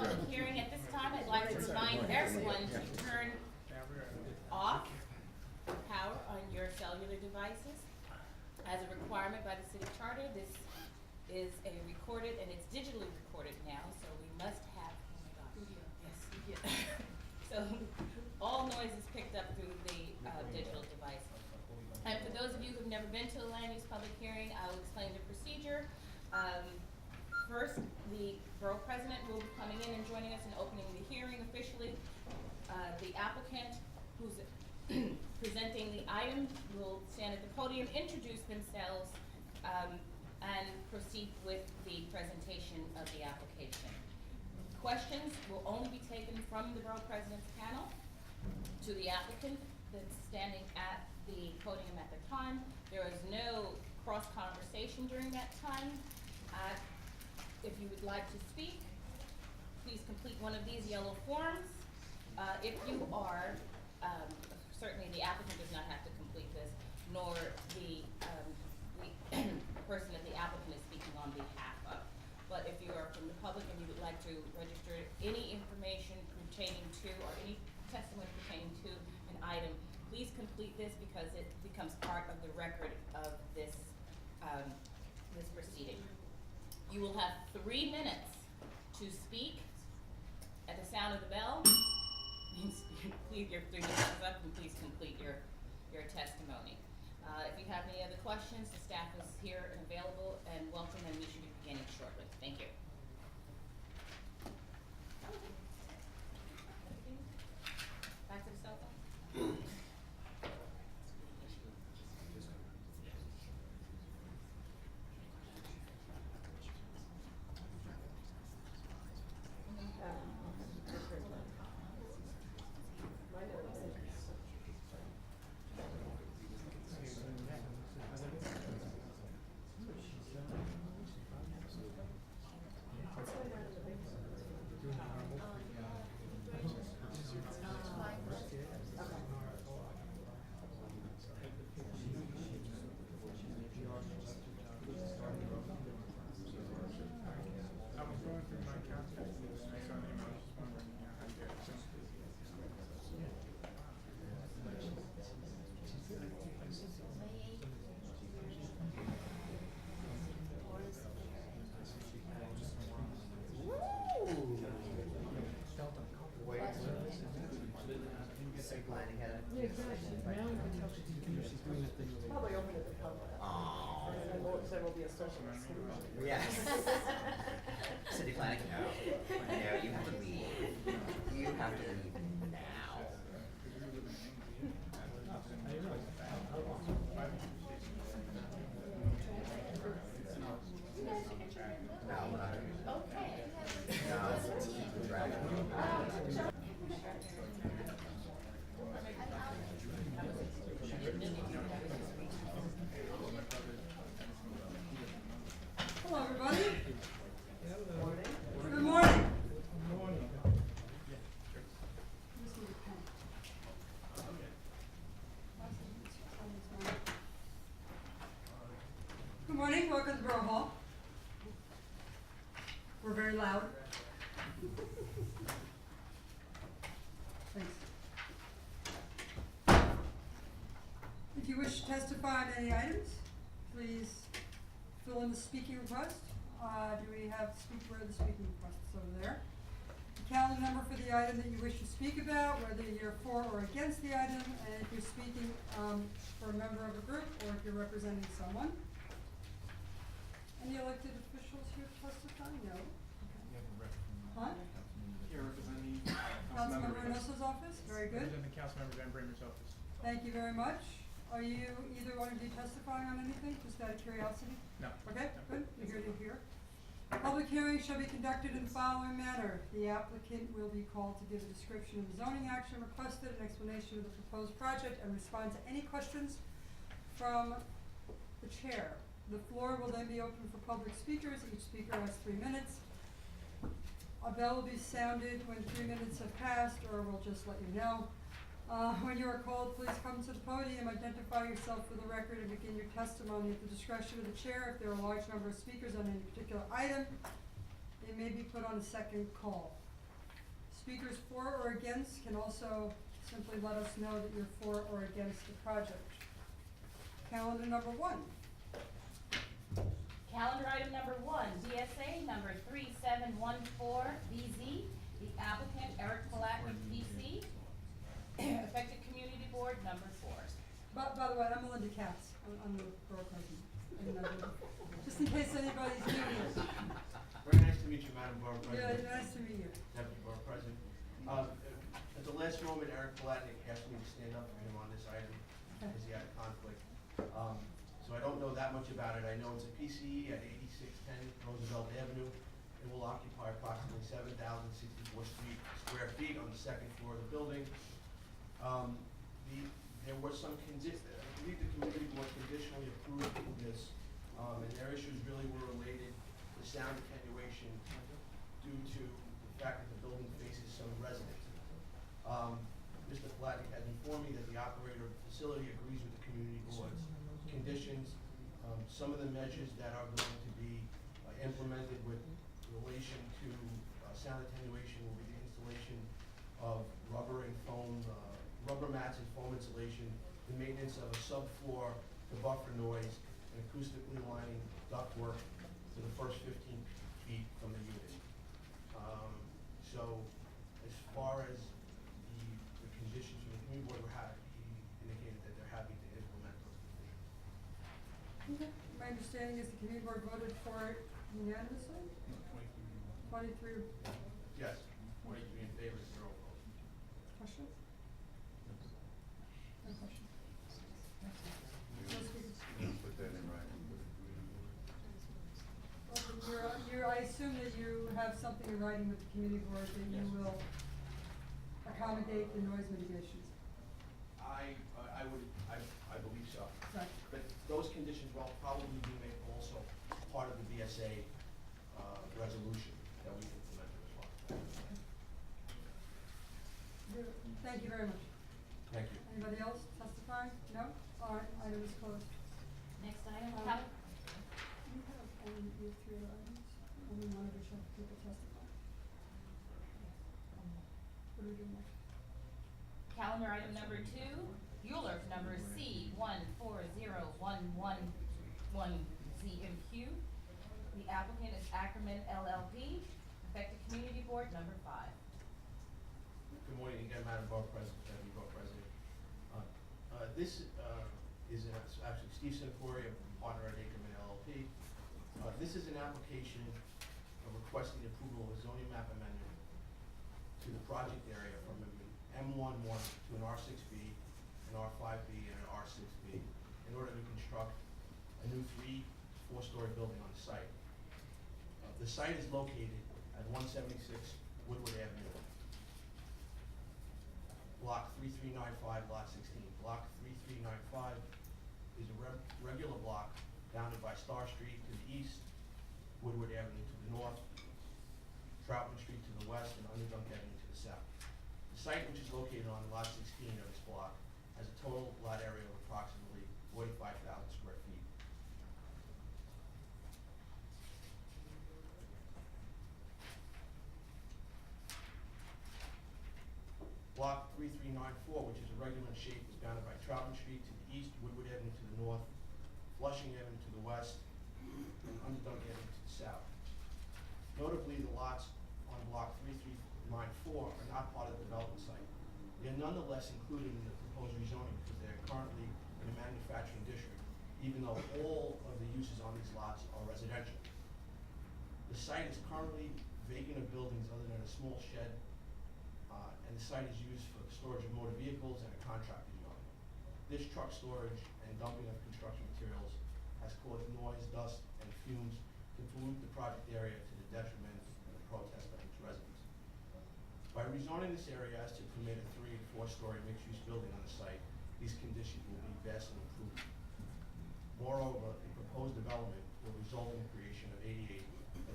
public hearing. At this time, I'd like to remind everyone to turn off the power on your cellular devices. As a requirement by the city charter, this is a recorded, and it's digitally recorded now, so we must have, oh my God, yes. So all noise is picked up through the digital device. And for those of you who've never been to a land use public hearing, I will explain the procedure. First, the borough president will be coming in and joining us in opening the hearing officially. The applicant who's presenting the item will stand at the podium, introduce themselves, and proceed with the presentation of the application. Questions will only be taken from the borough president's panel to the applicant that's standing at the podium at the time. There is no cross conversation during that time. If you would like to speak, please complete one of these yellow forms. If you are, certainly the applicant does not have to complete this, nor the person that the applicant is speaking on behalf of. But if you are from the public and you would like to register any information pertaining to, or any testimony pertaining to an item, please complete this because it becomes part of the record of this, this proceeding. You will have 3 minutes to speak. At the sound of the bell, please, your 3 minutes is up, and please complete your testimony. If you have any other questions, the staff is here and available and welcome, and we should be beginning shortly. Thank you. Back to the cell phone. Probably open it to the public. Oh. There will be a special. Yes. City planning, no. No, you have to leave. You have to leave now. No, Okay. no, dragon. Hello, everybody. Morning. Good morning. Good morning. Welcome to Borough Hall. We're very loud. Thanks. If you wish to testify on any items, please fill in the speaking request. Do we have where are the speaking requests over there? The calendar number for the item that you wish to speak about, whether you're for or against the item, and if you're speaking for a member of a group or if you're representing someone. Any elected officials here to testify? No. Okay. Huh? Here representing Councilmember Reynoso's office? Very good. Representing Councilmember Van Bramer's office. Thank you very much. Are you either one of you testifying on anything, just out of curiosity? No. Okay, good, you're here to hear. Public hearing shall be conducted in the following manner. The applicant will be called to give a description of the zoning action requested, an explanation of the proposed project, and respond to any questions from the chair. The floor will then be open for public speakers. Each speaker has 3 minutes. A bell will be sounded when 3 minutes have passed, or we'll just let you know. When you are called, please come to the podium, identify yourself for the record, and begin your testimony at the discretion of the chair. If there are a large number of speakers on any particular item, it may be put on a second call. Speakers for or against can also simply let us know that you're for or against the project. Calendar number 1. Calendar item number 1, DSA number 3714BZ, the applicant Eric Palatnik PC, affected community board number 4. By the way, I'm Melinda Katz. I'm the borough president. I didn't know that. Just in case anybody's new here. Very nice to meet you, Madam Borough Yeah, President. nice to meet you. Deputy Borough President. At the last moment, Eric Palatnik asked me to stand up for him on this item because he had a conflict. So I don't know that much about it. I know it's a PCE at 8610 Roosevelt Avenue. It will occupy approximately 7,064 square feet on the second floor of the building. There were some I believe the community board conditionally approved this, and their issues really were related to sound attenuation due to the fact that the building faces some residences. Mr. Palatnik has informed me that the operator of the facility agrees with the community board's conditions. Some of the measures that are going to be implemented with relation to sound attenuation will be the installation of rubber and foam, rubber mats and foam insulation, the maintenance of a subfloor to buffer noise, and acoustically lining ductwork to the first 15 feet from the unit. So as far as the conditions from the community board were happy, he indicated that they're happy to implement those conditions. Okay. My understanding is the community board voted for it unanimously? 23. Yes, 23 in favor, 0 opposed. Questions? No questions? No speakers? Put that in writing. I assume that you have something in writing with the community board that you Yes. will accommodate the noise mitigations. I believe so. Right. But those conditions will probably be made also part of the BSA resolution that we implemented as well. Thank you very much. Thank you. Anybody else testifying? No? All right, item is closed. Next item, You have only, you have 3 other items, only one additional people testify. What are we doing next? calendar item number 2, Euler's number C140111ZMQ. The applicant is Ackerman LLP, affected community board number 5. Good morning again, Madam Borough President, Deputy Borough President. This is actually Steve Sinforia, partner at Ackerman LLP. This is an application requesting approval of a zoning map amendment to the project area from an M11 to an R6B, an R5B, and an R6B in order to construct a new 3-4-story building on the site. The site is located at 176 Woodward Avenue, block 3395, lot 16. Block 3395 is a regular block bounded by Star Street to the east, Woodward Avenue to the north, Troutman Street to the west, and Underdunk Avenue to the south. The site, which is located on lot 16 of this block, has a total lot area of approximately 45,000 square feet. Block 3394, which is irregular in shape, is bounded by Troutman Street to the east, Woodward Avenue to the north, Flushing Avenue to the west, and Underdunk Avenue to the south. Notably, the lots on block 3394 are not part of the development site. They are nonetheless included in the proposed rezoning because they are currently in a manufacturing district, even though all of the uses on these lots are residential. The site is currently vacant of buildings other than a small shed, and the site is used for the storage of motor vehicles and a contractor's yard. This truck storage and dumping of construction materials has caused noise, dust, and fumes to pollute the project area to the detriment and the protest of its residents. By rezoning this area as to permit a 3- and 4-story mixed-use building on the site, these conditions will be vastly improved. Moreover, the proposed development will result in the creation of 88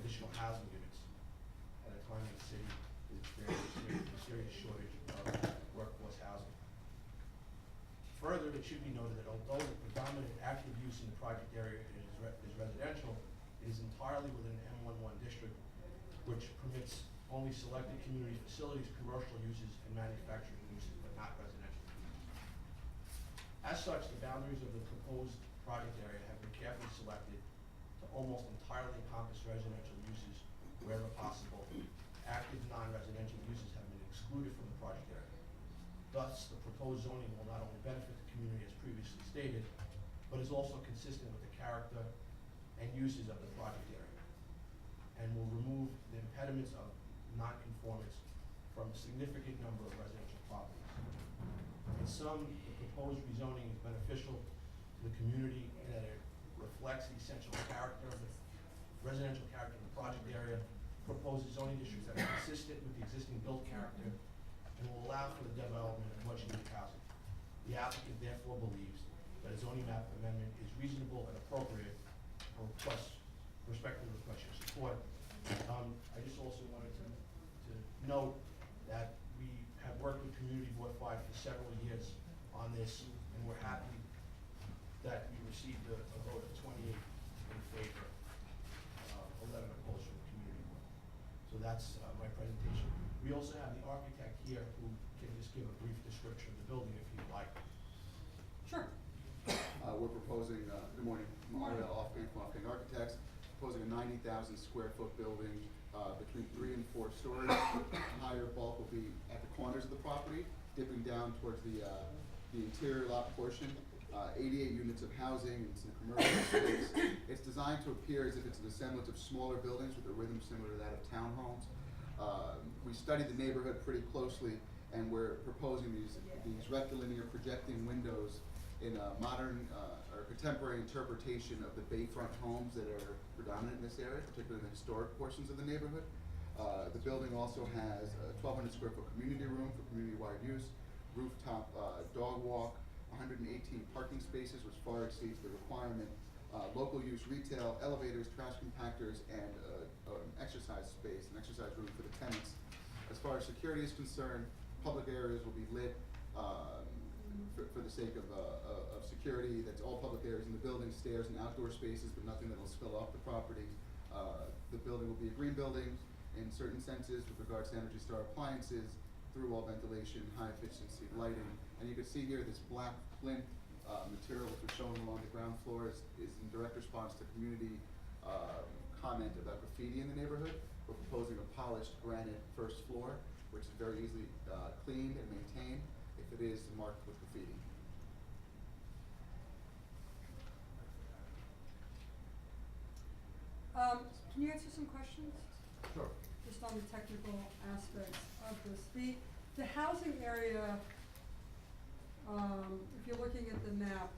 additional housing units at a time when the city is experiencing a serious shortage of workforce housing. Further, it should be noted that although the predominant active use in the project area is residential, it is entirely within the M11 district, which permits only selected community facilities, commercial uses, and manufacturing uses, but not residential uses. As such, the boundaries of the proposed project area have been carefully selected to almost entirely encompass residential uses wherever possible. Active non-residential uses have been excluded from the project area. Thus, the proposed zoning will not only benefit the community as previously stated, but is also consistent with the character and uses of the project area, and will remove the impediments of non-conformance from a significant number of residential properties. In sum, the proposed rezoning is beneficial to the community in that it reflects the essential character of the residential character of the project area, proposes zoning districts that are consistent with the existing built character, and will allow for the development of much needed housing. The applicant therefore believes that a zoning map amendment is reasonable and appropriate and respectfully request your support. I just also wanted to note that we have worked with Community Board 5 for several years on this, and we're happy that we received a vote of 28 in favor, 11 opposed from the Community Board. So that's my presentation. We also have the architect here who can just give a brief description of the building if you'd like. Sure. We're proposing, good morning, Mario Offgang from Offgang Architects, proposing a 90,000 square foot building between 3 and 4 stories. The higher bulk will be at the corners of the property, dipping down towards the interior lot portion. 88 units of housing, it's in commercial space. It's designed to appear as if it's an assemblage of smaller buildings with a rhythm similar to that of townhomes. We studied the neighborhood pretty closely, and we're proposing these rectilinear projecting windows in a modern or contemporary interpretation of the bayfront homes that are predominant in this area, particularly in the historic portions of the neighborhood. The building also has a 1,200 square foot community room for community-wide use, rooftop dog walk, 118 parking spaces, which far exceeds the requirement, local use retail, elevators, trash compactors, and an exercise space, an exercise room for the tenants. As far as security is concerned, public areas will be lit for the sake of security. That's all public areas in the building, stairs and outdoor spaces, but nothing that will spill off the property. The building will be a green building in certain senses with regards to Energy Star appliances, through-wall ventilation, high efficiency lighting. And you can see here this black plinth material which was shown along the ground floor is in direct response to community comment about graffiti in the neighborhood. We're proposing a polished granite first floor, which is very easily cleaned and maintained if it is marked with graffiti. Can you answer some questions? Sure. Just on the technical aspects of this. The housing area, if you're looking at the map,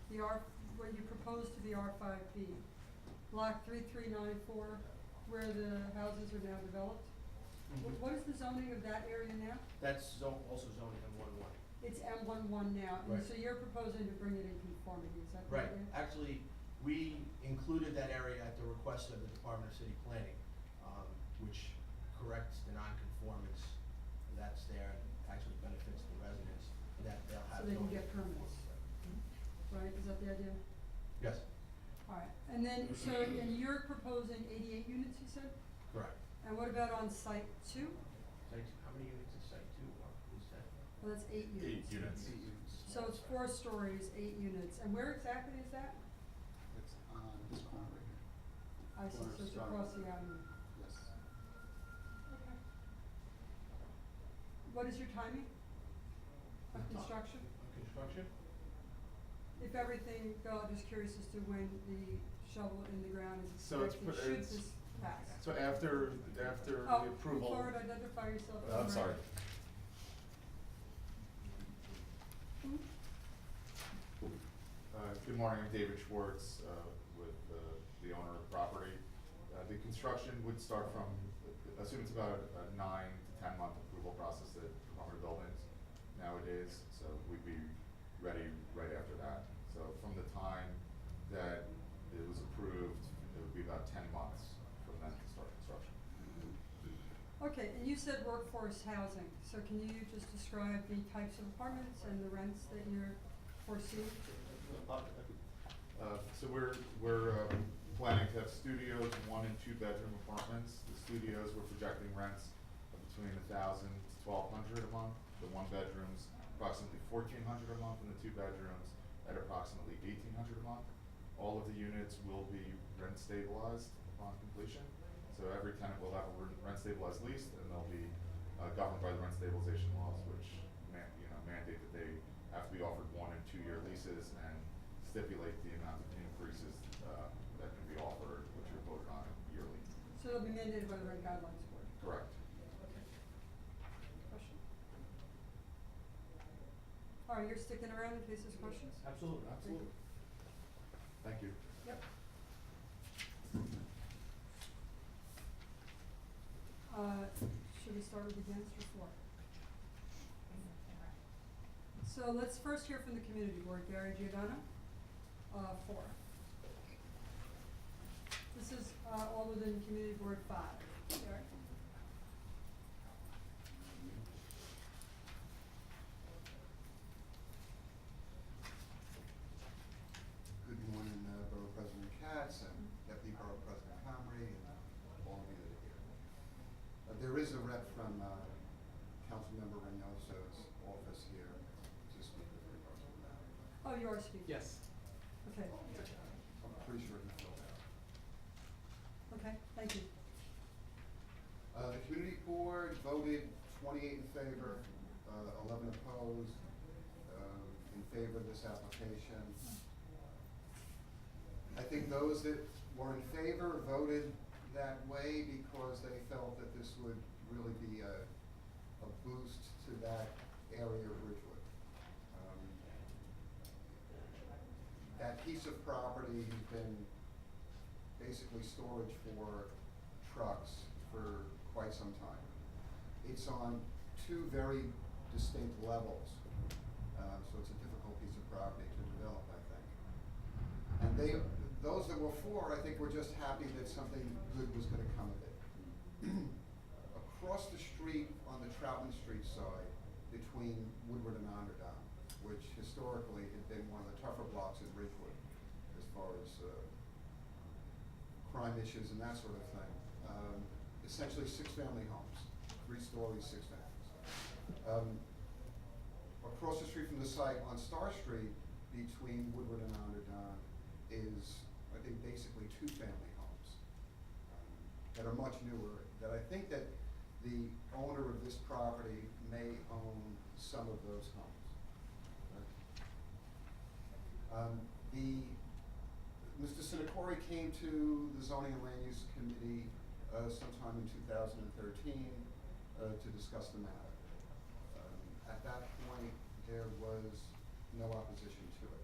what you propose to the R5B, block 3394, where the houses are now developed. Mhm. What is the zoning of that area now? That's also zoning M11. It's M11 now, and Right. so you're proposing to bring it in conformity, is that the Right, idea? actually, we included that area at the request of the Department of City Planning, which corrects the non-conformance that's there and actually benefits the residents, that they'll have. So they can zoning get permits. Right, is that the idea? Yes, Alright, and then, and you're proposing 88 units, you said? correct. And what about on site 2? Site, how many units is site 2, is that? Well, that's 8 units. 8 units. So it's 4 stories, 8 units, and where exactly is that? It's on this corner right here. I see, so it's across the avenue. Yes. Okay. What is your timing of construction? Construction? If everything, I'm just curious as to when the shovel in the ground is So it's expected, put- should it's- this pass? So after the Oh, approval. come forward, identify yourself. for the I'm sorry. record. Mhm. Good morning, I'm David Schwartz, with the owner of the property. The construction would start from, assume it's about a 9 to 10 month approval process at Department of Buildings nowadays, so we'd be ready right after that. So from the time that it was approved, it would be about 10 months from then to start construction. Okay, and you said workforce housing, so can you just describe the types of apartments and the rents that you're foreseeing? So we're planning to have studios, 1 and 2 bedroom apartments. The studios, we're projecting rents of between 1,000 to 1,200 a month. The one bedrooms approximately 1,400 a month, and the two bedrooms at approximately 1,800 a month. All of the units will be rent stabilized upon completion. So every tenant will have a rent stabilized lease, and they'll be governed by the rent stabilization laws, which mandate that they have to be offered 1 and 2 year leases and stipulate the amount of increases that can be offered, which are voted on yearly. So they'll be mandated by the rent guidelines board. Correct. Question? All right, you're sticking around in case there's questions? Absolutely. Absolutely. Thank you. Yep. Should we start with against or for? So let's first hear from the community board. Gary Giordano, for. This is, all within community board 5. Gary? Good morning, Borough President Katz and Deputy Borough President Comrie and all of you that are here. There is a rep from Councilmember Reynoso's office here to speak with regards to that. Oh, you are speaking? Yes. Okay, I'm pretty sure he filled out. okay, thank you. The community board voted 28 in favor, 11 opposed, in favor of this application. I think those that were in favor voted that way because they felt that this would really be a boost to that area of Ridgewood. That piece of property has been basically storage for trucks for quite some time. It's on 2 very distinct levels, so it's a difficult piece of property to develop, I think. And those that were for, I think, were just happy that something good was going to come of it. Across the street on the Troutman Street side, between Woodward and Onderdon, which historically had been one of the tougher blocks in Ridgewood as far as crime issues and that sort of thing. Essentially 6-family homes, 3 stories, 6 families. Across the street from the site on Star Street, between Woodward and Onderdon, is, I think, basically 2-family homes that are much newer, that I think that the owner of this property may own some of those homes. Mr. Sinacore came to the Zoning and Land Use Committee sometime in 2013 to discuss the matter. At that point, there was no opposition to it.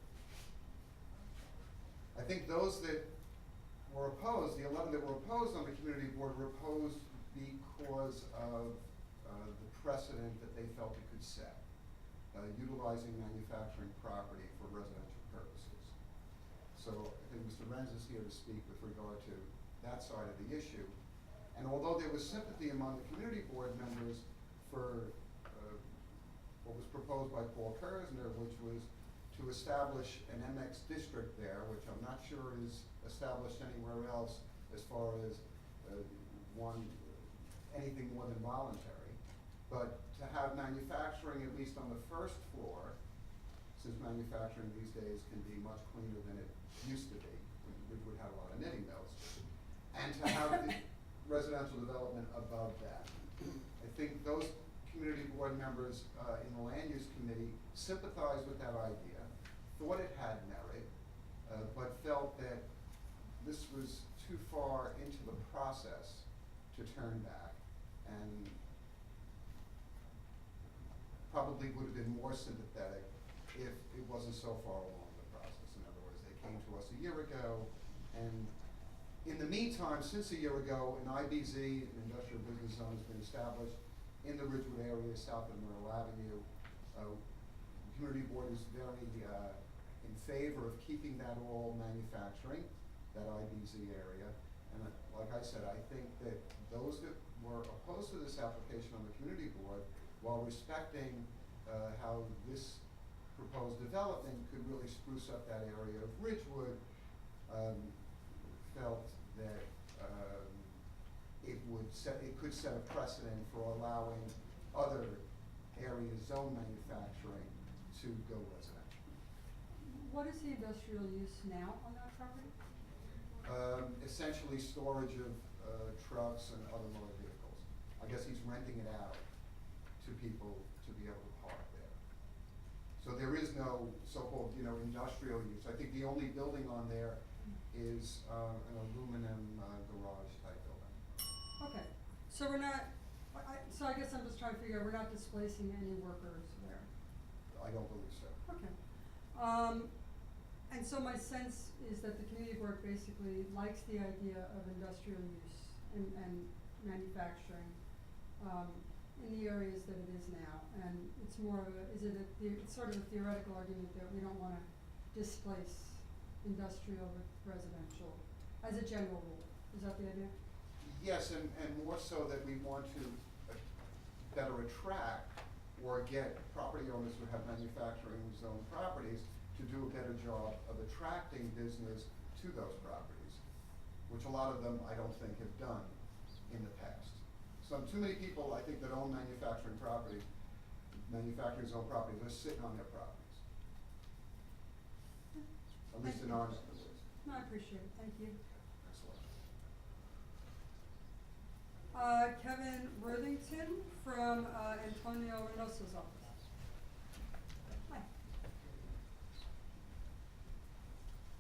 I think those that were opposed, the 11 that were opposed on the community board, were opposed because of the precedent that they felt it could set, utilizing manufacturing property for residential purposes. So I think Mr. Renz is here to speak with regard to that side of the issue. And although there was sympathy among the community board members for what was proposed by Paul Kersner, which was to establish an MX district there, which I'm not sure is established anywhere else as far as anything more than voluntary. But to have manufacturing, at least on the first floor, since manufacturing these days can be much cleaner than it used to be, which would have a lot of knitting mills, and to have the residential development above that. I think those community board members in the land use committee sympathized with that idea, thought it had merit, but felt that this was too far into the process to turn back, and probably would have been more sympathetic if it wasn't so far along the process. In other words, they came to us a year ago, and in the meantime, since a year ago, an IBZ, an industrial business zone, has been established in the Ridgewood area, south of Myrtle Avenue. The community board is very in favor of keeping that all manufacturing, that IBZ area. And like I said, I think that those that were opposed to this application on the community board, while respecting how this proposed development could really spruce up that area of Ridgewood, felt that it could set a precedent for allowing other areas zone manufacturing to go residential. What is the industrial use now on that property? Essentially storage of trucks and other motor vehicles. I guess he's renting it out to people to be able to park there. So there is no so-called, industrial use. I think the only building on there is an aluminum garage type building. Okay, so we're not, so I guess I'm just trying to figure out, we're not displacing any workers there. I don't believe so. Okay. And so my sense is that the community board basically likes the idea of industrial use and manufacturing, in the areas that it is now. And it's more of a, it's sort of a theoretical argument that we don't wanna displace industrial with residential as a general rule. Is that the idea? Yes, and more so that we want to better attract or get property owners who have manufacturing zone properties to do a better job of attracting business to those properties, which a lot of them I don't think have done in the past. Too many people, I think, that own manufacturing zone properties are sitting on their properties. At least in our neck of the woods. No, I appreciate it, thank you. Excellent. Kevin Worthington from Antonio Reynoso's office. Hi.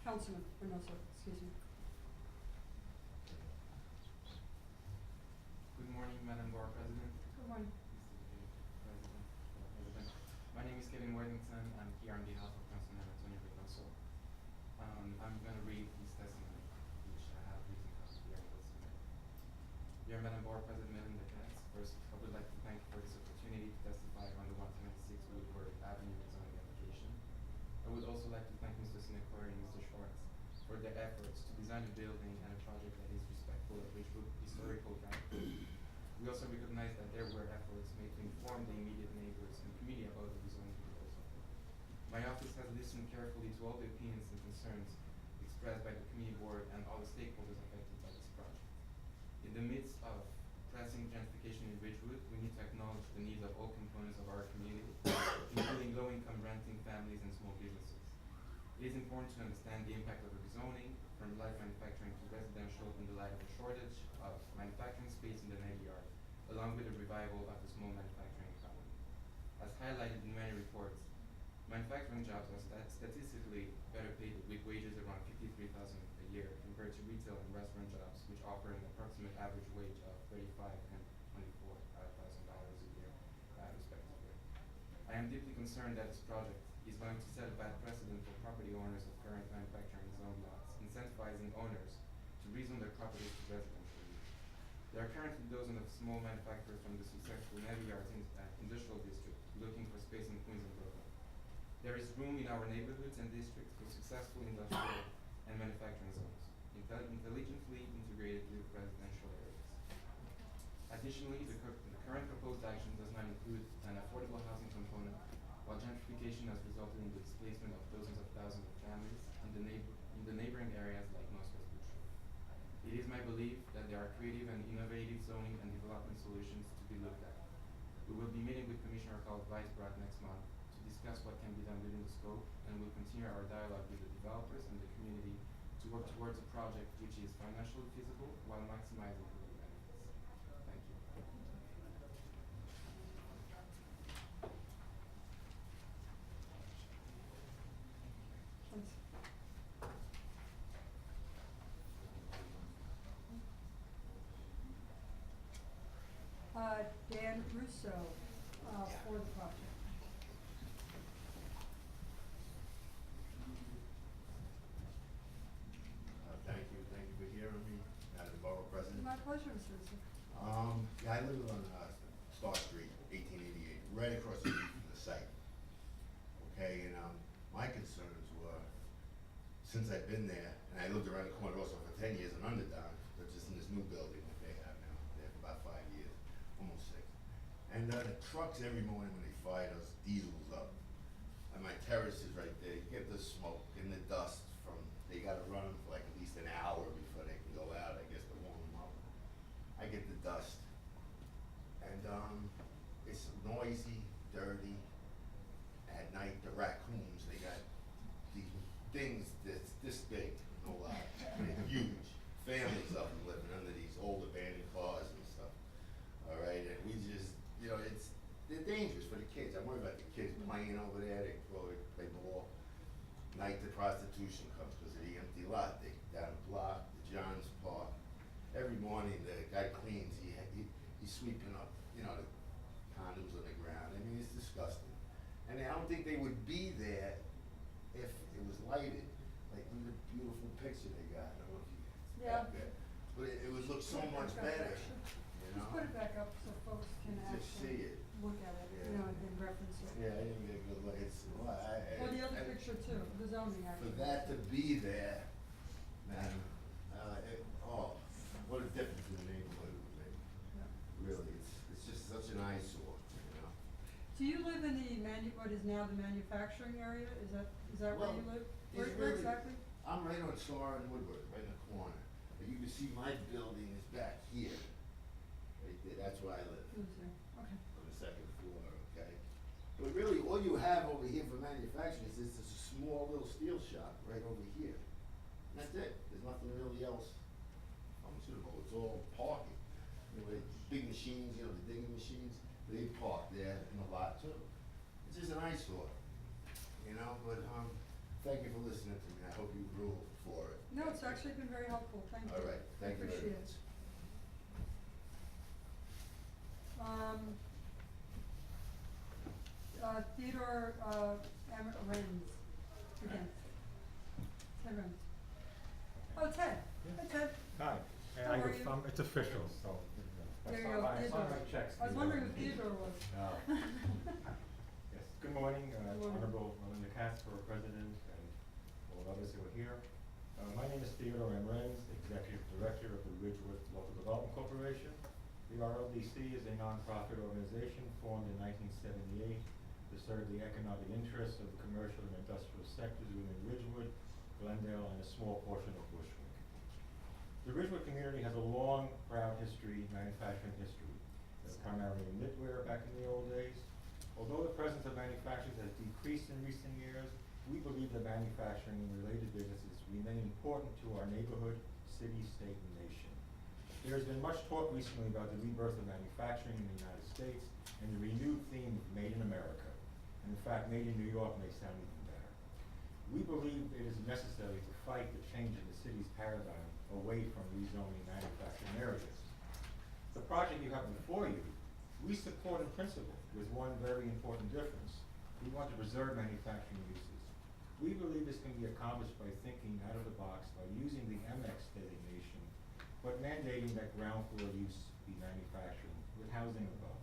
Councilman Reynoso, excuse me. Good morning, Madam Board President. Good morning. President. My name is Kevin Worthington. I'm here on behalf of Councilman Antonio Reynoso. I'm going to read his testimony, which I have written copies here and will submit. Dear Madam Board President Melinda Katz, first I would like to thank you for this opportunity to testify on the 126 Woodward Avenue zoning application. I would also like to thank Mr. Sinecor and Mr. Schwartz for their efforts to design a building and a project that is respectful of Ridgewood historical character. We also recognize that there were efforts made to inform the immediate neighbors and community about the rezoning proposal. My office has listened carefully to all the opinions and concerns expressed by the community board and all the stakeholders affected by this project. In the midst of pressing gentrification in Ridgewood, we need to acknowledge the needs of all components of our community, including low-income renting families and small businesses. It is important to understand the impact of the rezoning from light manufacturing to residential in the light of a shortage of manufacturing space in the Navy Yard, along with the revival of the small manufacturing economy. As highlighted in many reports, manufacturing jobs are statistically better paid with wages around $53,000 a year compared to retail and restaurant jobs, which offer an approximate average wage of $35,000 and $24,000 a year, respectively. I am deeply concerned that this project is going to set a bad precedent for property owners of current manufacturing zone lots, incentivizing owners to rezone their properties to residential use. There are currently dozens of small manufacturers from the successful Navy Yards industrial district looking for space in Queens and Brooklyn. There is room in our neighborhoods and districts for successful industrial and manufacturing zones, intelligently integrated with residential areas. Additionally, the current proposed action does not include an affordable housing component, while gentrification has resulted in the displacement of dozens of thousands of families in the neighboring areas like Northwest Butcher. It is my belief that there are creative and innovative zoning and development solutions to be looked at. We will be meeting with Commissioner Carl Weisbrot next month to discuss what can be done within the scope, and we'll continue our dialogue with the developers and the community to work towards a project which is financially feasible while maximizing community benefits. Thank you. Thanks. Dan Russo, for the project. Thank you for hearing me, Madam Borough President. My pleasure, Mr. Russo. Yeah, I live on Star Street, 1888, right across the street from the site. Okay, and my concerns were, since I've been there, and I lived around the corner also for 10 years in Underdown, but just in this new building that they have now, there for about 5 years, almost 6. And the trucks every morning when they fire those diesels up, and my terrace is right there, you get the smoke and the dust from, they gotta run them for like at least an hour before they can go out, I guess, to warm them up. I get it's noisy, dirty. At night, the raccoons, they got these things that's this big, no lie, they're huge. Families of them living under these old abandoned cars and stuff. All right, and we just, they're dangerous for the kids. I worry about the kids playing over there. They play ball. Night the prostitution comes because of the empty lot. They down the block, the Johns Park. Every morning the guy cleans. He's sweeping up, the condoms on the ground. I mean, it's disgusting. And I don't think they would be there if it was lighted. Like, look at the beautiful picture they got. I don't know if you Yeah. got that. But it would look so much better, Just put it back up so folks can Just see actually it. look at it, Yeah. and reference it. Yeah, I didn't get a good look. Well, the other picture too, the zoning For actually. that to be there, man, what a difference in the neighborhood it would make. Yeah. Really, it's just such an eyesore, Do you live in the what is now the manufacturing area? Is that where Well, you live? it's Where really- exactly? I'm right on Star and Woodward, right in the corner. But you can see my building is back here, right there. That's where I live. Lives there. Okay. On the second floor, okay? But really, all you have over here for manufacturing is just a small little steel shop right over here. And that's it. There's nothing really else pharmaceutical. It's all parking. Big machines, the digging machines, they park there in the lot too. It's just an eyesore, but, thank you for listening to me. I hope you rule for it. No, it's actually been very helpful. Thank you. All right, thank you very Appreciate much. it. Theodore, Renz, again. Ted Renz. Oh, Ted. Hi, Ted. Hi. How are you? It's official, so. There you go, I signed Theodore. my checks. I was wondering who Theodore was. Yes, good morning, morning. Honorable Melinda Casper, President, and all others who are here. My name is Theodore M. Renz, Executive Director of the Ridgewood Local Development Corporation. The RLDC is a nonprofit organization formed in 1978 to serve the economic interests of the commercial and industrial sectors within Ridgewood, Glendale, and a small portion of Bushwick. The Ridgewood community has a long, proud manufacturing history, primarily in knitwear back in the old days. Although the presence of manufacturers has decreased in recent years, we believe that manufacturing and related businesses remain important to our neighborhood, city, state, and nation. There has been much talk recently about the rebirth of manufacturing in the United States and the renewed theme of Made in America. And in fact, Made in New York may sound even better. We believe it is necessary to fight the change in the city's paradigm away from rezoning manufacturing areas. The project you have before you, we support in principle with one very important difference. We want to preserve manufacturing uses. We believe this can be accomplished by thinking out of the box by using the MX designation, but mandating that ground floor use be manufacturing with housing above.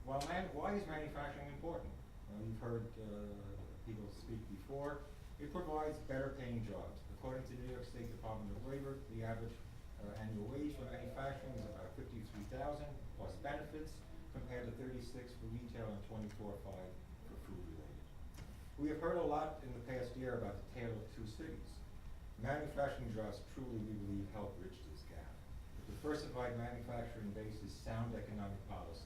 Why is manufacturing important? Well, you've heard people speak before. It provides better paying jobs. According to the New York State Department of Labor, the average annual wage for manufacturing is about $53,000 plus benefits, compared to $36,000 for retail and $24,500 for food related. We have heard a lot in the past year about the tale of two cities. Manufacturing jobs truly, we believe, help bridge this gap. The diversified manufacturing base is sound economic policy.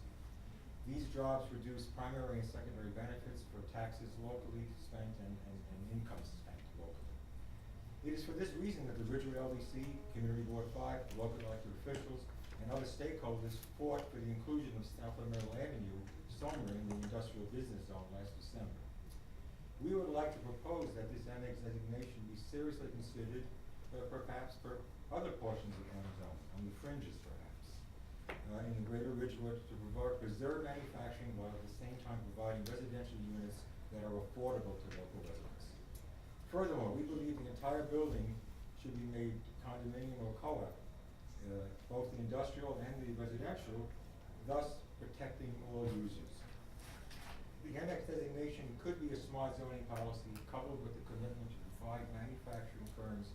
These jobs reduce primary and secondary benefits for taxes locally spent and income spent locally. It is for this reason that the Ridgewood LDC, Community Board 5, local elected officials, and other stakeholders fought for the inclusion of South Middle Avenue somewhere in the industrial business zone last December. We would like to propose that this annex designation be seriously considered perhaps for other portions of the zone, on the fringes perhaps, in the greater Ridgewood to preserve manufacturing while at the same time providing residential units that are affordable to local residents. Furthermore, we believe the entire building should be made condominium or co-op, both the industrial and the residential, thus protecting all users. The annex designation could be a smart zoning policy coupled with the commitment to provide manufacturing firms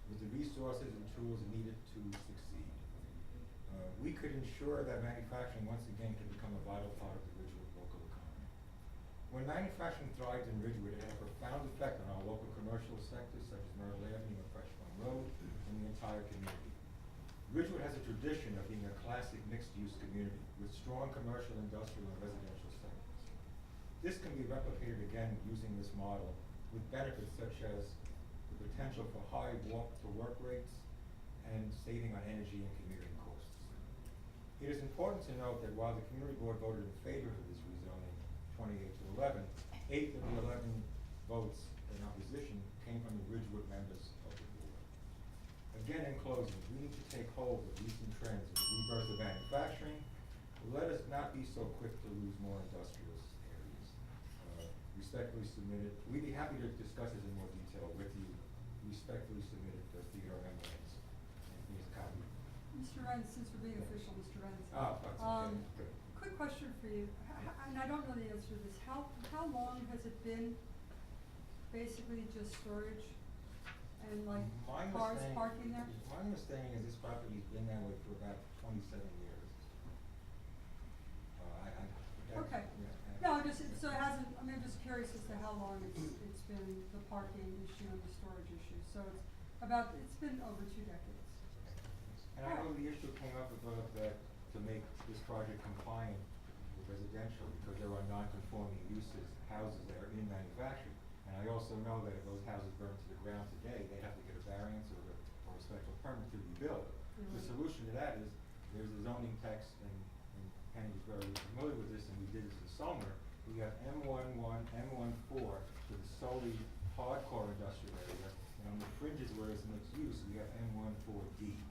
with the resources and tools needed to succeed. We could ensure that manufacturing once again can become a vital part of the Ridgewood local economy. When manufacturing thrives in Ridgewood, it has a profound effect on our local commercial sectors such as Myrtle Avenue and Fresh Pond Road and the entire community. Ridgewood has a tradition of being a classic mixed-use community with strong commercial, industrial, and residential segments. This can be replicated again using this model with benefits such as the potential for high walk-to-work rates and saving on energy and commuting costs. It is important to note that while the community board voted in favor of this rezoning 28 to 11, 8 of the 11 votes in opposition came from the Ridgewood members of the board. Again, in closing, we need to take hold of recent trends in the rebirth of manufacturing. Let us not be so quick to lose more industrial areas. Respectfully submitted. We'd be happy to discuss this in more detail with you. Respectfully submitted, Theodore M. Lenz. And here's a copy. Mr. Renz, since we're being official, Mr. Renz. That's okay. Good. Quick question for you, and I don't know the answer to this. How long has it been basically just storage and like My cars understanding- parking there? My understanding is this property's been that way for about 27 years. Okay. No, so it hasn't, I mean, I'm just curious as to how long it's been the parking issue and the storage issue. So it's been over 2 decades. And I know the issue came up about that to make this project compliant with residential because there are non-conforming uses, houses that are in manufacturing. And I also know that if those houses burn to the ground today, they have to get a variance or a special permit to rebuild. The solution to that is there's a zoning text, and Penny's very familiar with this, and we did this in summer. We have M11, M14 for the solely hardcore industrial area, and on the fringes where it's mixed use, we have M14D,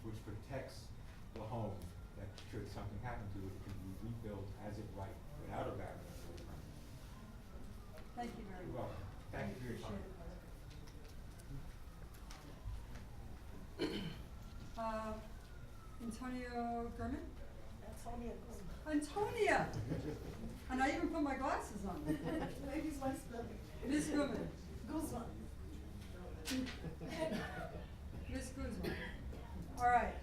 which protects the home that should something happen to it, can be rebuilt as it right without a variance or a permit. Thank you very You're much. welcome. Thank you for your time. Antonio Gurman? Antonia Guzman. Antonia! And I even put my glasses on. Maybe it's my spelling. Miss Guzman. Guzman. Miss Guzman. All right.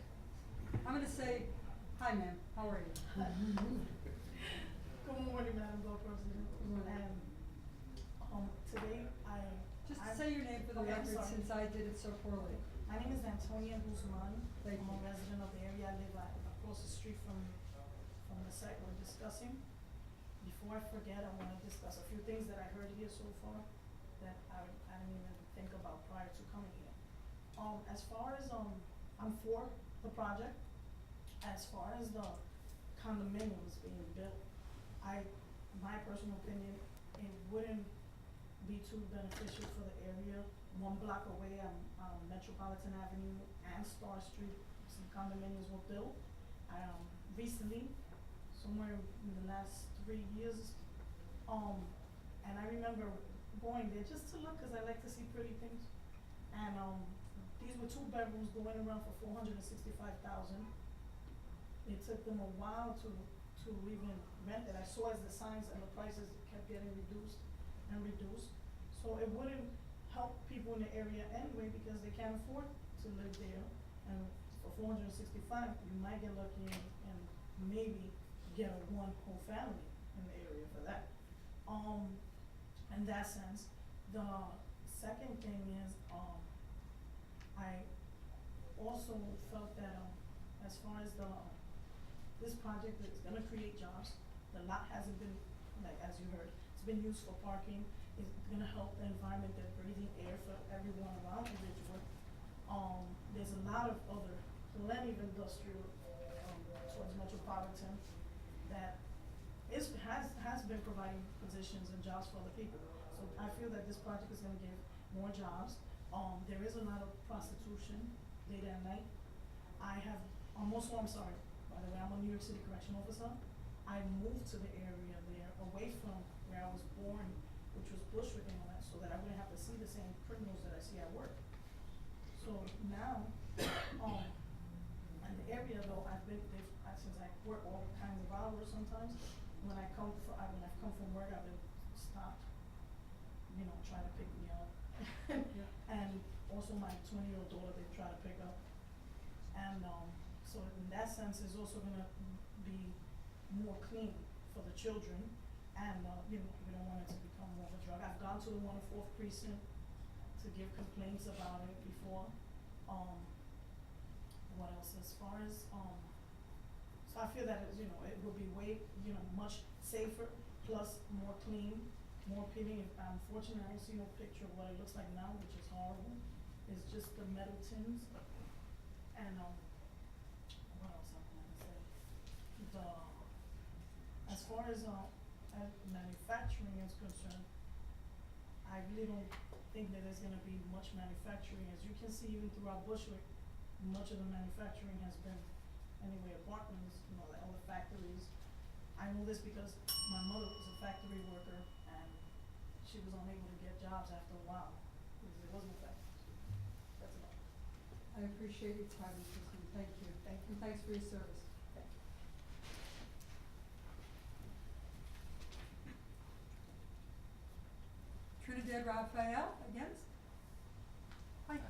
I'm gonna say, hi ma'am, how are you? Good morning, Madam Board President. Today Just I- say your name for the Okay, I'm record sorry. since I did it so poorly. My name is Antonia Guzman. Thank I'm a you. resident of the area. I live across the street from the site we're discussing. Before I forget, I wanna discuss a few things that I heard here so far that I didn't even think about prior to coming here. As far as, I'm for the project. As far as the condominiums being built, my personal opinion, it wouldn't be too beneficial for the area. 1 block away on Metropolitan Avenue and Star Street, some condominiums were built. Recently, somewhere in the last 3 years, and I remember going there just to look, cause I like to see pretty things. And, these were 2 bedrooms going around for $465,000. It took them a while to even rent it. I saw as the signs and the prices kept getting reduced and reduced. So it wouldn't help people in the area anyway because they can't afford to live there. And for $465,000, you might get lucky and maybe get a 1 whole family in the area for that. In that sense, the second thing is, I also felt that, as far as this project is gonna create jobs. The lot hasn't been, like, as you heard, it's been used for parking. It's gonna help the environment, they're breathing air for everyone around the Ridgewood. There's a lot of plenty of industrial, towards Metropolitan that has been providing positions and jobs for other people. So I feel that this project is gonna give more jobs. There is a lot of prostitution late at night. I'm sorry, by the way, I'm a New York City correction officer. I moved to the area there, away from where I was born, which was Bushwick and all that, so that I wouldn't have to see the same criminals that I see at work. So now, in the area though, since I work all kinds of hours sometimes, when I've come from work, I've been stopped, trying to pick me up. And also my 20-year-old daughter, they try to pick up. And, so in that sense, it's also gonna be more clean for the children, and, we don't want it to become more of a drug. I've gone to the 104th precinct to give complaints about it before. what else, as far as, so I feel that, you know, it will be way, you know, much safer, plus more clean, more appealing. Unfortunately, I don't see no picture of what it looks like now, which is horrible. It's just the metal tins. And, what else I wanna say? As far as manufacturing is concerned, I really don't think that there's gonna be much manufacturing. As you can see, even throughout Bushwick, much of the manufacturing has been, anyway, apartments, you know, like all the factories. I know this because my mother was a factory worker, and she was unable to get jobs after a while, because there was no factories. That's about it. I appreciate your time, Mrs. Lee. Thank you. Thank you. And thanks for your service. Thank you. Trinidad Raphael, against? Hi.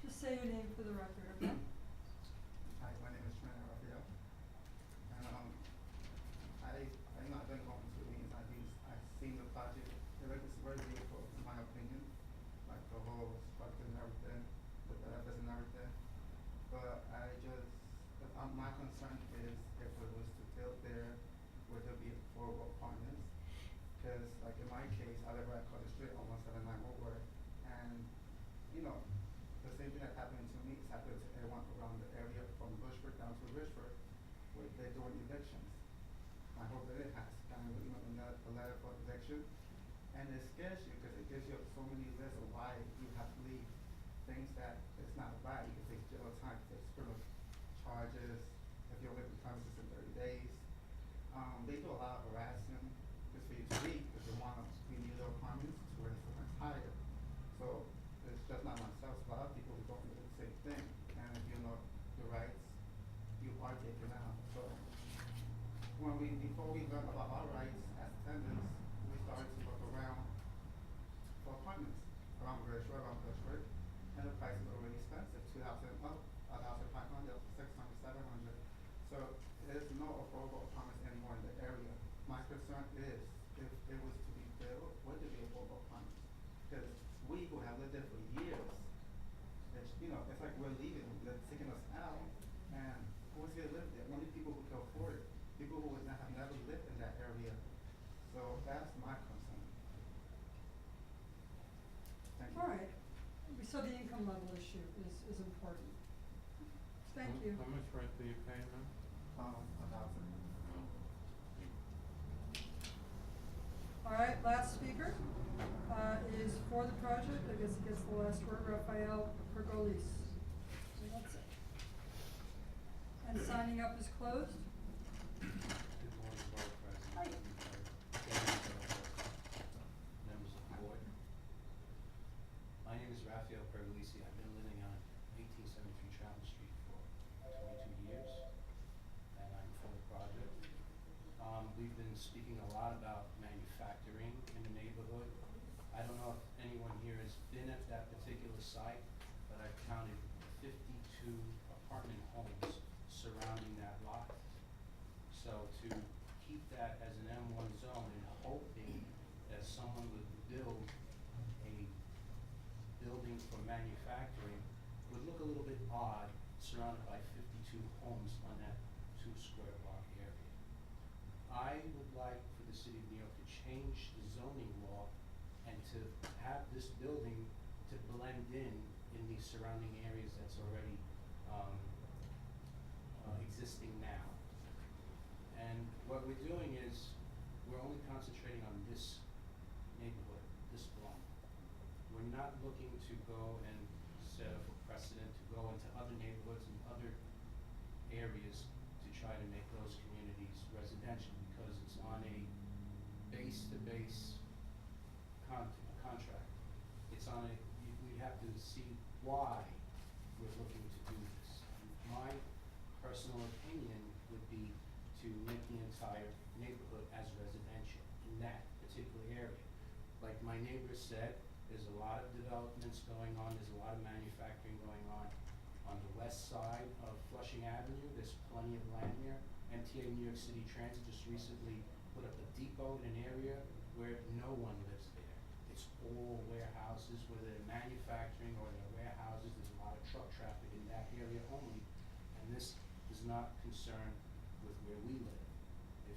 Just say your name for the record, okay? Hi, my name is Trina Raphael, and I've been going to meetings like these. I've seen the project. It looks very beautiful, in my opinion, like the whole structure and everything, the benefits and everything. But my concern is if it was to build there, would there be affordable apartments? Because like in my case, I live right across the street on 179 Woodward, and you know, the same thing that happened to me is happening to everyone around the area from Bushwick down to Richford, where they're doing evictions. I hope that it has kind of, you know, a letter for eviction, and it scares you because it gives you so many lists of why you have to leave. Things that it's not right. You can take jail time, there's criminal charges if you don't live in the premises in 30 days. They do a lot of harassing just for you to leave because they want to renew their apartments to where it's much higher. So it's just not myself, it's a lot of people who don't do the same thing. And if you know your rights, you are taken out. So before we learned about our rights as tenants, we started to look around for apartments around Bushwick, and the prices are really expensive, 2,000 up, 1,500, 600, 700. So there's no affordable apartments anymore in the area. My concern is if it was to be built, would there be affordable apartments? Because we who have lived there for years, it's, you know, it's like we're leaving, they're taking us out, and who's gonna live there? Only people who can afford it, people who have never lived in that area. So that's my concern. Thank you. All right. So the income level issue is important. Thank you. How much rent do you pay now? 1,000. All right, last speaker is for the project. I guess he gets the last word, Raphael Pergolis. So that's it. And signing up is closed. Good morning, Board President. Hi. Members of the board. My name is Raphael Pergolisi. I've been living on 1873 Chapel Street for 22 years, and I'm for the project. We've been speaking a lot about manufacturing in the neighborhood. I don't know if anyone here has been at that particular site, but I've counted 52 apartment homes surrounding that lot. So to keep that as an M1 zone and hoping that someone would build a building for manufacturing would look a little bit odd surrounded by 52 homes on that 2 square block area. I would like for the city of New York to change the zoning law and to have this building to blend in these surrounding areas that's already existing now. And what we're doing is we're only concentrating on this neighborhood, this block. We're not looking to go and set up a precedent to go into other neighborhoods and other areas to try to make those communities residential, because it's on a base-to-base contract. It's on a, we have to see why we're looking to do this. My personal opinion would be to make the entire neighborhood as residential in that particular area. Like my neighbor said, there's a lot of developments going on, there's a lot of manufacturing going on the west side of Flushing Avenue. There's plenty of land there. MTA New York City Transit just recently put up a depot in an area where no one lives there. It's all warehouses, whether they're manufacturing or they're warehouses, there's a lot of truck traffic in that area only. And this is not concerned with where we live. If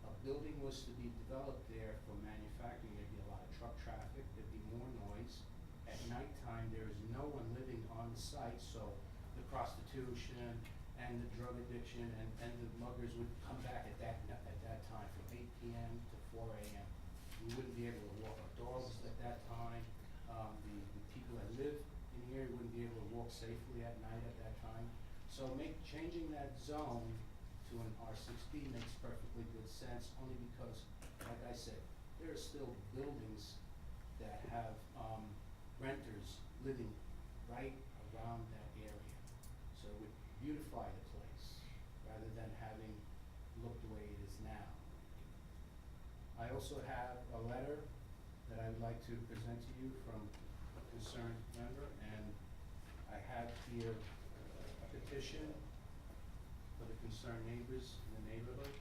a building was to be developed there for manufacturing, there'd be a lot of truck traffic, there'd be more noise. At nighttime, there is no one living on the site, so the prostitution and the drug addiction and the muggers would come back at that time from 8 p.m. to 4 a.m. We wouldn't be able to walk our dogs at that time. The people that live in the area wouldn't be able to walk safely at night at that time. So changing that zone to an R6B makes perfectly good sense, only because, like I said, there are still buildings that have renters living right around that area. So it would beautify the place rather than having looked the way it is now. I also have a letter that I would like to present to you from a concerned member, and I have here a petition for the concerned neighbors in the neighborhood.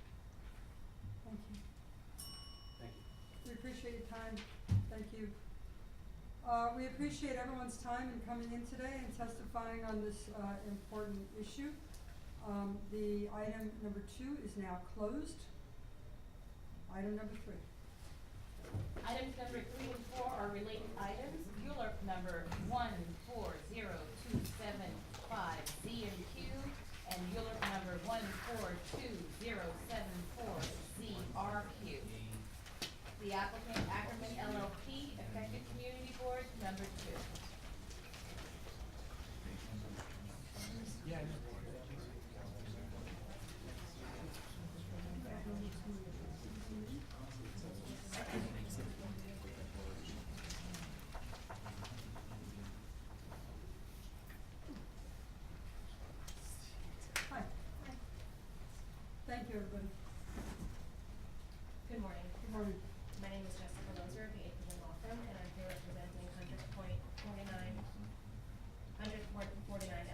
Thank you. Thank you. We appreciate your time. Thank you. We appreciate everyone's time in coming in today and testifying on this important issue. The item number 2 is now closed. Item number 3. Items number 3 and 4 are related items. ULURP number 140275Z and Q, and ULURP number 142074ZRQ. The applicant, Ackerman LLP, Affected Community Board, number 2. Hi. Thank you, everybody. Good morning. Good morning. My name is Jessica Lozer of the Aikman Law Firm, and I'm here representing 100.49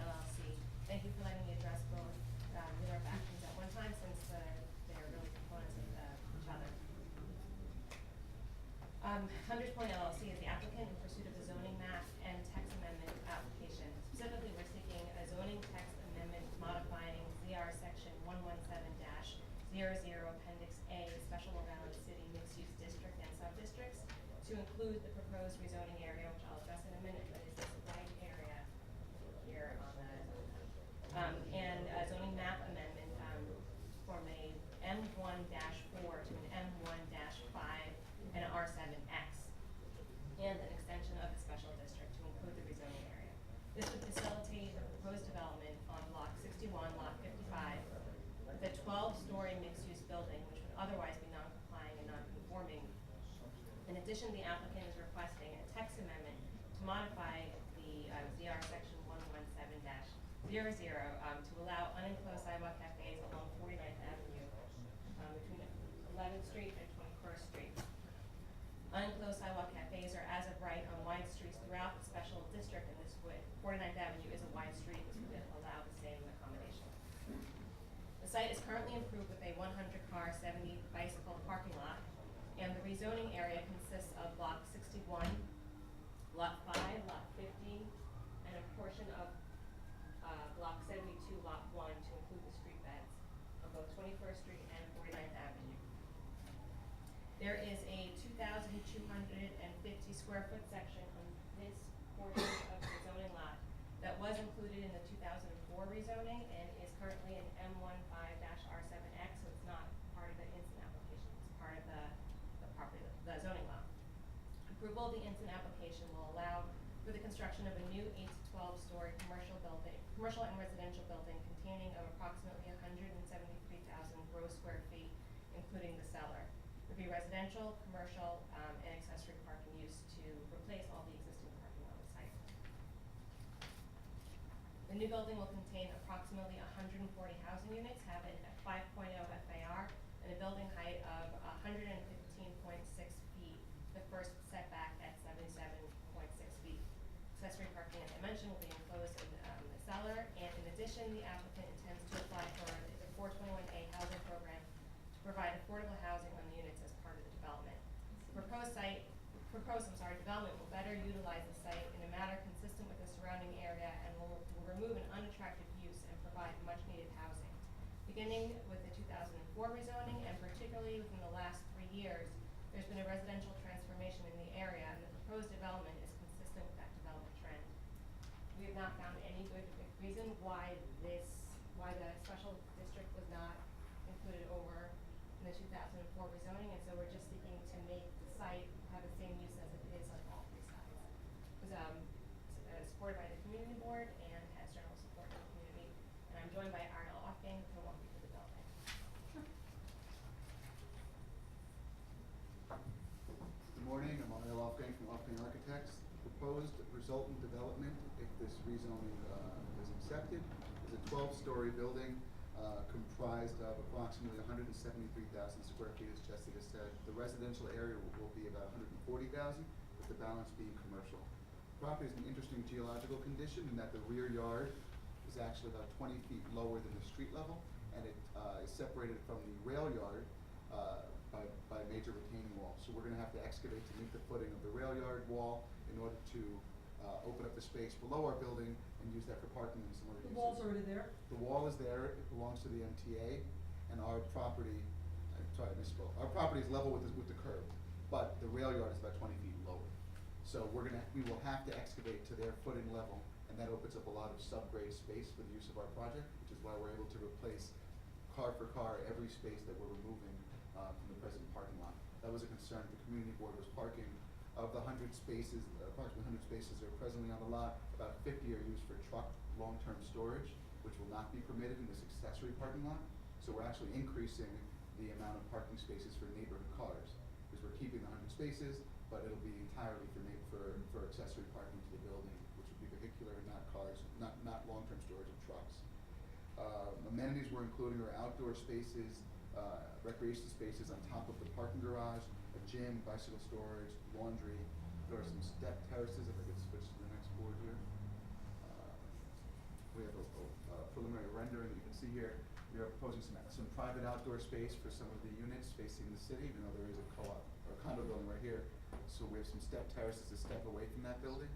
LLC. Thank you for letting me address both ULURP actions at one time, since they're really components of each other. 100 LLC is the applicant in pursuit of a zoning map and text amendment application. Specifically, we're seeking a zoning text amendment modifying ZR section 117-00 Appendix A, Special Long Island City Mixed-Use District and Subdistricts, to include the proposed rezoning area, which I'll address in a minute, but is this white area here on the zoning map. And a zoning map amendment from a M1-4 to an M1-5 and an R7X, and an extension of the special district to include the rezoning area. This would facilitate a proposed development on Block 61, Lot 55, with a 12-story mixed-use building, which would otherwise be non-complying and non-conforming. In addition, the applicant is requesting a text amendment to modify the ZR section 117-00 to allow unenclosed sidewalk cafes along 49th Avenue between 11th Street and 21st Street. Unenclosed sidewalk cafes are as of right on wide streets throughout the special district, and this would, 49th Avenue is a wide street, this would allow the same accommodation. The site is currently improved with a 100-car, 70 bicycle parking lot, and the rezoning area consists of Block 61, Lot 5, Lot 50, and a portion of Block 72, Lot 1, to include the street beds of both 21st Street and 49th Avenue. There is a 2,250 square foot section on this portion of the zoning lot that was included in the 2004 rezoning and is currently an M15-R7X, so it's not part of the instant application, it's part of the zoning law. Approval of the instant application will allow for the construction of a new 8 to 12 story commercial and residential building containing of approximately 173,000 gross square feet, including the cellar. It would be residential, commercial, and accessory parking use to replace all the existing parking on the site. The new building will contain approximately 140 housing units, have a 5.0 FAR, and a building height of 115.6 feet, the first setback at 77.6 feet. Accessory parking, as I mentioned, will be enclosed in the cellar, and in addition, the applicant intends to apply for the 421A housing program to provide affordable housing on the units as part of the development. development will better utilize the site in a manner consistent with the surrounding area and will remove an unattractive use and provide much needed housing. Beginning with the 2004 rezoning and particularly within the last 3 years, there's been a residential transformation in the area and the proposed development is consistent with that development trend. We have not found any good reason why the special district was not included over in the 2004 rezoning, and so we're just seeking to make the site have the same use as it is on all 3 sides. It was supported by the community board and has general support in the community, and I'm joined by Ariel Offgang to walk you through the building. Good morning, I'm Ariel Offgang from Offgang Architects. The proposed resultant development, if this rezoning is accepted, is a 12-story building comprised of approximately 173,000 square feet, as Jessica said. The residential area will be about 140,000, with the balance being commercial. The property is in interesting geological condition in that the rear yard is actually about 20 feet lower than the street level, and it is separated from the rail yard by a major retaining wall. So we're going to have to excavate to meet the footing of the rail yard wall in order to open up the space below our building and use that for parking and some other uses. The wall's already there? The wall is there, it belongs to the MTA, and our property, I misspoke. Our property is level with the curb, but the rail yard is about 20 feet lower. So we will have to excavate to their footing level, and that opens up a lot of subgrade space for the use of our project, which is why we're able to replace car for car every space that we're removing from the present parking lot. That was a concern. The community board was parking. Of the 100 spaces, approximately 100 spaces are presently on the lot, about 50 are used for truck long-term storage, which will not be permitted in this accessory parking lot. So we're actually increasing the amount of parking spaces for neighborhood cars, because we're keeping the 100 spaces, but it'll be entirely for accessory parking to the building, which would be vehicular and not cars, not long-term storage of trucks. Amenities we're including are outdoor spaces, recreation spaces on top of the parking garage, a gym, bicycle storage, laundry. There are some step terraces, if I could switch to the next board here. We have a preliminary rendering that you can see here. We are proposing some private outdoor space for some of the units facing the city, even though there is a co-op or condo building right here. So we have some step terraces to step away from that building.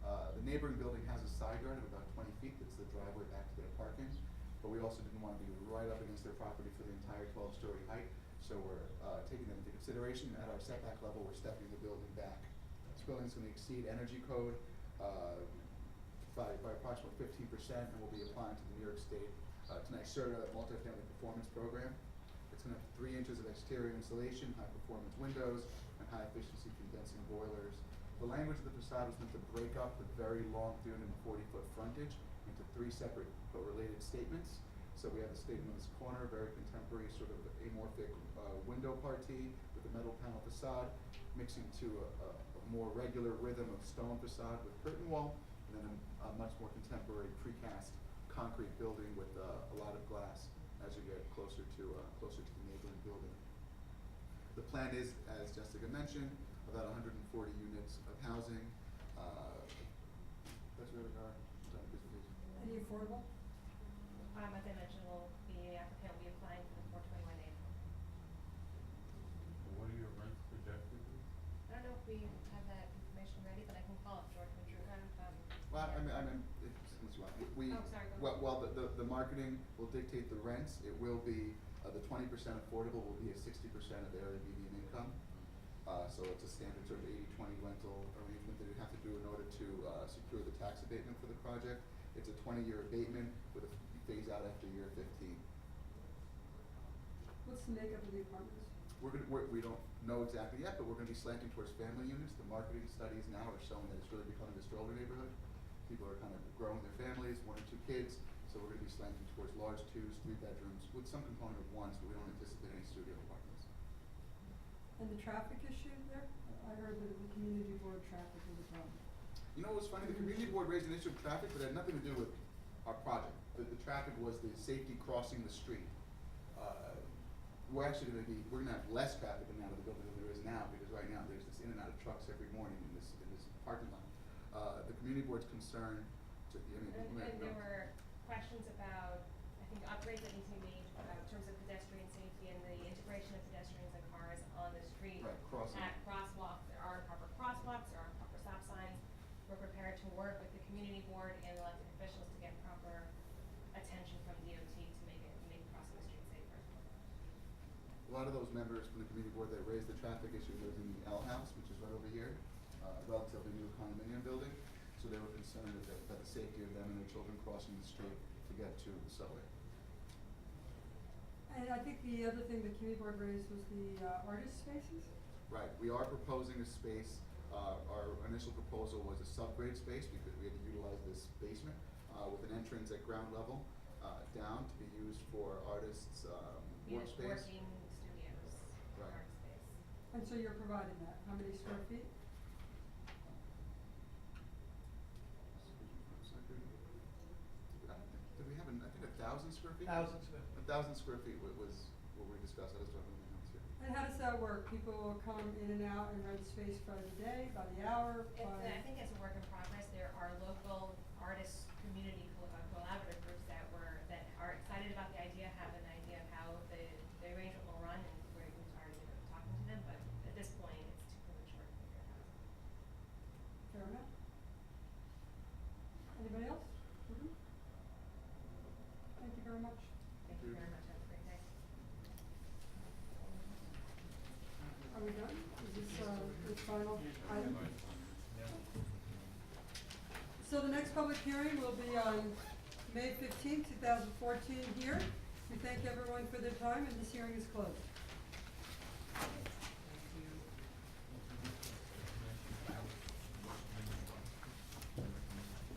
The neighboring building has a side yard of about 20 feet. That's the driveway back to their parking. But we also didn't want to be right up against their property for the entire 12-story height. So we're taking that into consideration. At our setback level, we're stepping the building back. This building is going to exceed energy code by approximately 15%, and we'll be applying to the New York State NYSERDA multifamily performance program. It's going to have 3 inches of exterior insulation, high performance windows, and high efficiency condensing boilers. The language of the facade was meant to break up the very long 340-foot frontage into 3 separate but related statements. So we have the statement on this corner, very contemporary, sort of amorphic window party with a metal panel facade, mixing to a more regular rhythm of stone facade with curtain wall, and then a much more contemporary precast concrete building with a lot of glass as you get closer to the neighboring building. The plan is, as Jessica mentioned, about 140 units of housing. That's where we are. Done presentation. Any affordable? As I mentioned, the applicant will be applying for the 421A. What are your rents projected? I don't know if we have that information ready, but I can call up George Madruga. Well, I mean, Oh, sorry, go ahead. Well, the marketing will dictate the rents. It will be, the 20% affordable will be a 60% of area median income. So it's a standard sort of 80-20 rental arrangement that you have to do in order to secure the tax abatement for the project. It's a 20-year abatement with a phase out after year 15. What's the makeup of the apartments? We don't know exactly yet, but we're going to be slanting towards family units. The marketing studies now are showing that it's really becoming a stroller neighborhood. People are kind of growing their families, 1 or 2 kids, so we're going to be slanting towards large 2s, 3 bedrooms, with some component of 1s, but we don't anticipate any studio apartments. And the traffic issue there? I heard that the community board traffic was a problem. You know what's funny? The community board raised an issue of traffic, but it had nothing to do with our project. The traffic was the safety crossing the street. We're going to have less traffic in and out of the building than there is now, because right now there's this in and out of trucks every morning in this parking lot. The community board's concern, And there were questions about, I think, upgrades that need to be made in terms of pedestrian safety and the integration of pedestrians and cars on the street. Right, crossing. At crosswalks to work with the community board and elected officials to get proper attention from DOT to make crossing the street safer. A lot of those members from the community board that raised the traffic issue live in the L House, which is right over here, relatively new condominium building. So they were concerned about the safety of them and their children crossing the street to get to the subway. And I think the other thing the community board raised was the artist spaces? Right, we are proposing a space, our initial proposal was a subgrade space because we had to utilize this basement, with an entrance at ground level, down to be used for artists', workspace. Working studios, Right. art space. And so you're providing that, how many square feet? Did we have I think 1,000 square feet? 1,000 square feet. 1,000 square feet was what we discussed, I just don't have my notes here. And how does that work? People will come in and out and rent space by the day, by the hour, by? I think it's a work in progress. There are local artist community collaborative groups that are excited about the idea, have an idea of how the arrangement will run, and we're already talking to them, but at this point, it's too premature to figure it out. Fair enough. Anybody else? Mm-hmm. Thank you very much. Thank you very much. Have a great day. Are we done? Is this, the final item? So the next public hearing will be on May 15th, 2014 here. We thank everyone for their time, and this hearing is closed.